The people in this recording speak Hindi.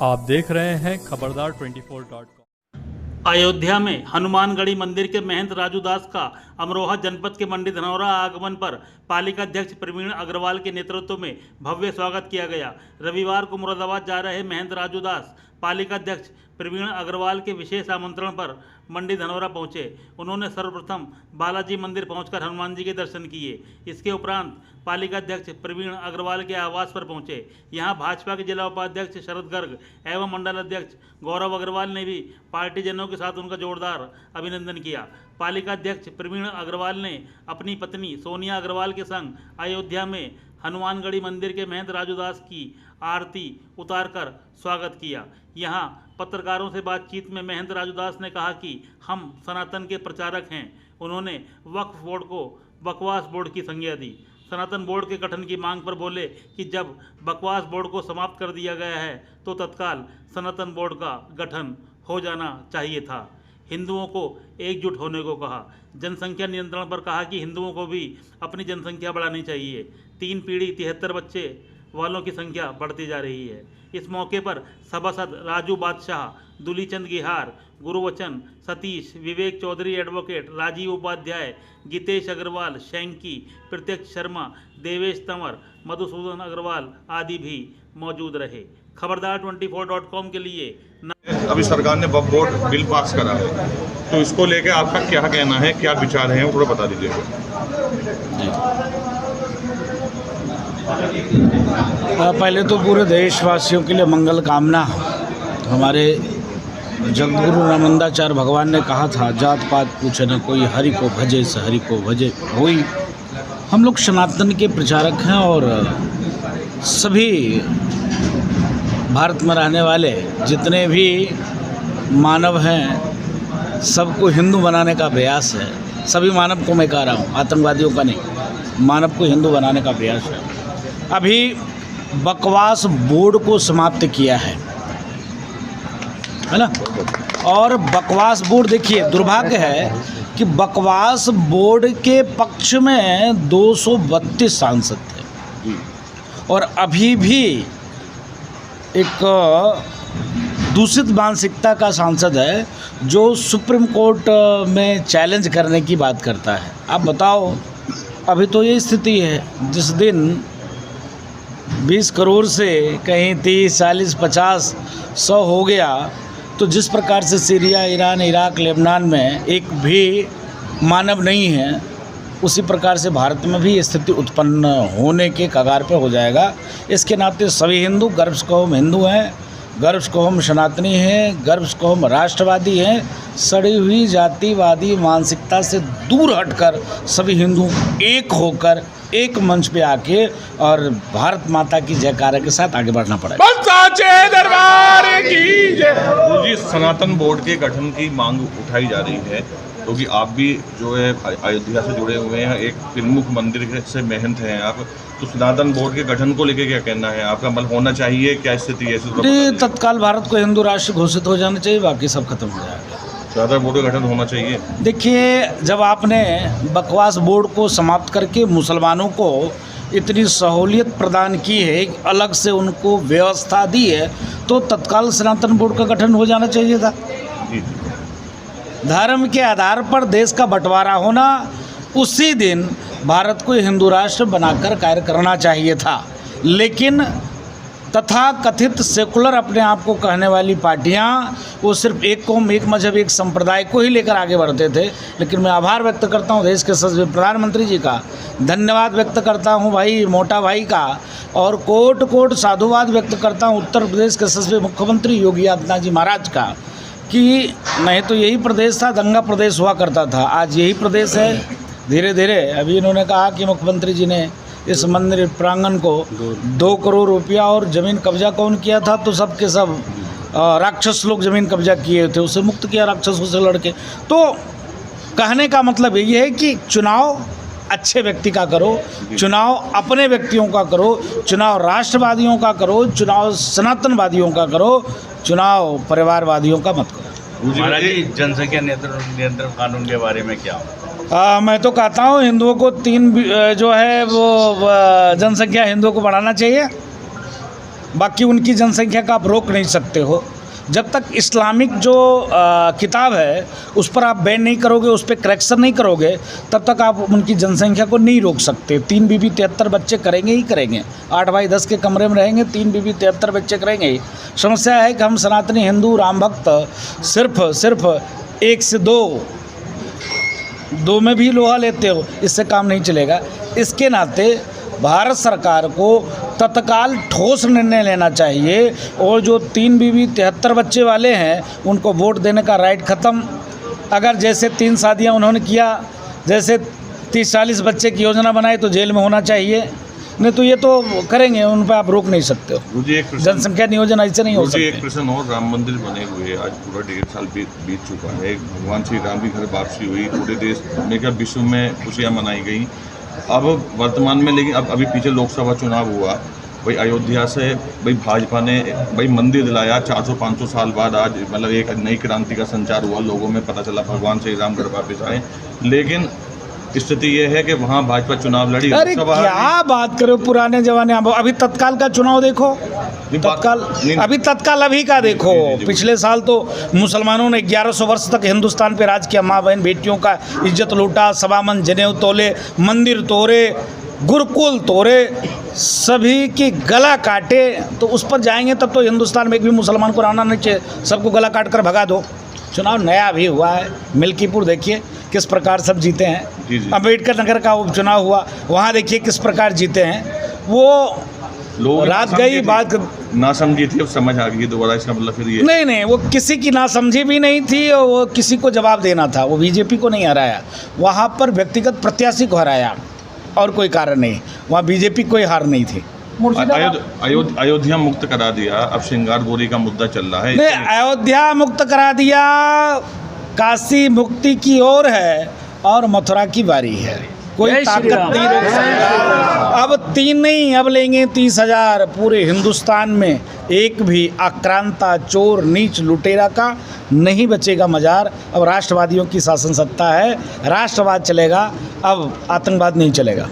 आप देख रहे हैं खबरदार 24.com। अयोध्या में हनुमानगढ़ी मंदिर के महंत राजू दास का अमरोहा जनपद के मंडी धनौरा आगमन पर पालिका अध्यक्ष प्रवीण अग्रवाल के नेतृत्व में भव्य स्वागत किया गया। रविवार को मुरादाबाद जा रहे महंत राजू दास पालिका अध्यक्ष प्रवीण अग्रवाल के विशेष आमंत्रण पर मंडी धनौरा पहुंचे। उन्होंने सर्वप्रथम बालाजी मंदिर पहुंचकर हनुमान जी के दर्शन किए। इसके उपरांत पालिका अध्यक्ष प्रवीण अग्रवाल के आवास पर पहुंचे। यहां भाजपा के जिला उपाध्यक्ष शरद गर्ग एवं मंडल अध्यक्ष गौरव अग्रवाल ने भी पार्टीजनों के साथ उनका जोरदार अभिनंदन किया। पालिका अध्यक्ष प्रवीण अग्रवाल ने अपनी पत्नी सोनिया अग्रवाल के संग अयोध्या में हनुमानगढ़ी मंदिर के महंत राजू दास की आरती उतारकर स्वागत किया। यहां पत्रकारों से बातचीत में महंत राजू दास ने कहा कि हम सनातन के प्रचारक हैं। उन्होंने वक्फ बोर्ड को बकवास बोर्ड की संज्ञा दी। सनातन बोर्ड के गठन की मांग पर बोले कि जब बकवास बोर्ड को समाप्त कर दिया गया है तो तत्काल सनातन बोर्ड का गठन हो जाना चाहिए था। हिंदुओं को एकजुट होने को कहा। जनसंख्या नियंत्रण पर कहा कि हिंदुओं को भी अपनी जनसंख्या बढ़ानी चाहिए। 3 पीढ़ी 73 बच्चे वालों की संख्या बढ़ती जा रही है। इस मौके पर सभासद राजू बादशाह, दुलीचंद गिहार, गुरुवचन सतीश, विवेक चौधरी एडवोकेट, राजीव उपाध्याय, गीतेश अग्रवाल, शैंकी, प्रत्यक्ष शर्मा, देवेश तंवर, मधुसूदन अग्रवाल आदि भी मौजूद रहे। खबरदार 24.com के लिए अभी सरकार ने वक्फ बोर्ड बिल पास करा है, तो इसको लेके आपका क्या कहना है, क्या विचार है, वो थोड़ा बता दीजिएगा। पहले तो पूरे देशवासियों के लिए मंगल कामना। हमारे जगतगुरु रामानंदाचार्य भगवान ने कहा था, जात पात पूछे न कोई, हरि को भजे स हरि को भजे होई। हम लोग सनातन के प्रचारक हैं और सभी भारत में रहने वाले जितने भी मानव हैं सबको हिंदू बनाने का प्रयास है। सभी मानव को मैं कह रहा हूँ, आतंकवादियों का नहीं, मानव को हिंदू बनाने का प्रयास है। अभी बकवास बोर्ड को समाप्त किया है ना। और बकवास बोर्ड, देखिए दुर्भाग्य है कि बकवास बोर्ड के पक्ष में 232 सांसद थे और अभी भी एक दूषित मानसिकता का सांसद है जो सुप्रीम कोर्ट में चैलेंज करने की बात करता है। आप बताओ, अभी तो ये स्थिति है, जिस दिन 20 करोड़ से कहीं 30, 40, 50, 100 हो गया, तो जिस प्रकार से सीरिया, ईरान, इराक, लेबनान में एक भी मानव नहीं है, उसी प्रकार से भारत में भी स्थिति उत्पन्न होने के कगार पर हो जाएगा। इसके नाते सभी हिंदू गर्व को हम हिंदू हैं, गर्व को हम सनातनी हैं, गर्व को हम राष्ट्रवादी हैं। सड़ी हुई जातिवादी मानसिकता से दूर हटकर सभी हिंदू एक होकर एक मंच पे आके और भारत माता की जयकारा के साथ आगे बढ़ना पड़ेगा। दरबार की जय। जी, सनातन बोर्ड के गठन की मांग उठाई जा रही है, क्योंकि आप भी जो है अयोध्या से जुड़े हुए हैं, एक त्रिमुख मंदिर से महंत हैं आप, तो सनातन बोर्ड के गठन को लेकर क्या कहना है आपका? मतलब होना चाहिए, क्या स्थिति है? तत्काल भारत को हिंदू राष्ट्र घोषित हो जाना चाहिए, बाकी सब खत्म हो जाएगा। सनातन बोर्ड का गठन होना चाहिए। देखिए, जब आपने बकवास बोर्ड को समाप्त करके मुसलमानों को इतनी सहूलियत प्रदान की है, अलग से उनको व्यवस्था दी है, तो तत्काल सनातन बोर्ड का गठन हो जाना चाहिए था। धर्म के आधार पर देश का बंटवारा होना, उसी दिन भारत को हिंदू राष्ट्र बनाकर कार्य करना चाहिए था। लेकिन तथा कथित सेकुलर अपने आप को कहने वाली पार्टियां, वो सिर्फ एक कौम, एक मजहब, एक संप्रदाय को ही लेकर आगे बढ़ते थे। लेकिन मैं आभार व्यक्त करता हूं देश के सभी प्रधानमंत्री जी का, धन्यवाद व्यक्त करता हूं भाई मोटा भाई का, और कोट कोट साधुवाद व्यक्त करता हूं उत्तर प्रदेश के सभी मुख्यमंत्री योगी आदित्यनाथ जी महाराज का, कि नहीं तो यही प्रदेश था, दंगा प्रदेश हुआ करता था, आज यही प्रदेश है। धीरे धीरे अभी इन्होंने कहा कि मुख्यमंत्री जी ने इस मंदिर प्रांगण को 2 करोड़ रुपया और ज़मीन कब्जा कौन किया था, तो सब के सब राक्षस लोग ज़मीन कब्जा किए थे, उसे मुक्त किया राक्षसों से लड़के। तो कहने का मतलब ये है कि चुनाव अच्छे व्यक्ति का करो, चुनाव अपने व्यक्तियों का करो, चुनाव राष्ट्रवादियों का करो, चुनाव सनातनवादियों का करो, चुनाव परिवारवादियों का मत करो। महाराज जी, जनसंख्या नियंत्रण कानून के बारे में क्या? मैं तो कहता हूँ हिंदुओं को 3 जो है वो जनसंख्या हिंदुओं को बढ़ाना चाहिए। बाकी उनकी जनसंख्या का आप रोक नहीं सकते हो। जब तक इस्लामिक जो किताब है उस पर आप बैन नहीं करोगे, उस पर करेक्शन नहीं करोगे, तब तक आप उनकी जनसंख्या को नहीं रोक सकते। 3 बीबी 73 बच्चे करेंगे ही करेंगे। 8 बाई 10 के कमरे में रहेंगे, 3 बीबी 73 बच्चे करेंगे ही। समस्या है कि हम सनातनी हिंदू राम भक्त सिर्फ 1 से 2 में भी लोहा लेते हो, इससे काम नहीं चलेगा। इसके नाते भारत सरकार को तत्काल ठोस निर्णय लेना चाहिए और जो 3 बीबी 73 बच्चे वाले हैं उनको वोट देने का राइट ख़त्म। अगर जैसे 3 शादियां उन्होंने किया, जैसे 30-40 बच्चे की योजना बनाई तो जेल में होना चाहिए, नहीं तो ये तो करेंगे, उन पर आप रोक नहीं सकते हो। मुझे एक प्रश्न, जनसंख्या नियोजन ऐसे नहीं हो सकते। मुझे एक प्रश्न और, राम मंदिर बने हुए आज पूरा 1.5 साल बीत चुका है। भगवान श्री राम की घर वापसी हुई, पूरे देश में क्या विश्व में खुशियाँ मनाई गई। अब वर्तमान में लेकिन अब अभी पीछे लोकसभा चुनाव हुआ, भाई अयोध्या से भाई भाजपा ने भाई मंदिर दिलाया 400-500 साल बाद। आज मतलब एक नई क्रांति का संचार हुआ, लोगों में पता चला भगवान श्री राम घर वापस आए। लेकिन स्थिति ये है कि वहाँ भाजपा चुनाव लड़ी। अरे क्या बात करो पुराने जमाने। अभी तत्काल का चुनाव देखो, तत्काल अभी का देखो। पिछले साल तो मुसलमानों ने 1100 वर्ष तक हिंदुस्तान पे राज किया, माँ बहन बेटियों का इज्जत लूटा, सवामन जनेऊ तोले, मंदिर तोड़े, गुरुकुल तोड़े, सभी की गला काटे। तो उस पर जाएंगे तब तो हिंदुस्तान में एक भी मुसलमान को रहना नहीं चाहिए, सबको गला काट कर भगा दो। चुनाव नया भी हुआ है, मिल्कीपुर देखिए किस प्रकार सब जीते हैं। अम्बेडकर नगर का उपचुनाव हुआ, वहाँ देखिए किस प्रकार जीते हैं। वो रात गई बात ना समझी थी, अब समझ आ गई दोबारा, इसका मतलब फिर ये नहीं, वो किसी की ना समझी भी नहीं थी और वो किसी को जवाब देना था। वो बीजेपी को नहीं हराया, वहाँ पर व्यक्तिगत प्रत्याशी को हराया और कोई कारण नहीं। वहाँ बीजेपी कोई हार नहीं थी। अयोध्या मुक्त करा दिया, अब श्रृंगार बोरी का मुद्दा चल रहा है। नहीं, अयोध्या मुक्त करा दिया, काशी मुक्ति की ओर है और मथुरा की बारी है। कोई ताकत नहीं रोक सकता। अब 3 नहीं, अब लेंगे 30,000। पूरे हिंदुस्तान में एक भी आक्रांता, चोर, नीच, लुटेरा का नहीं बचेगा मजार। अब राष्ट्रवादियों की शासन सत्ता है, राष्ट्रवाद चलेगा, अब आतंकवाद नहीं चलेगा।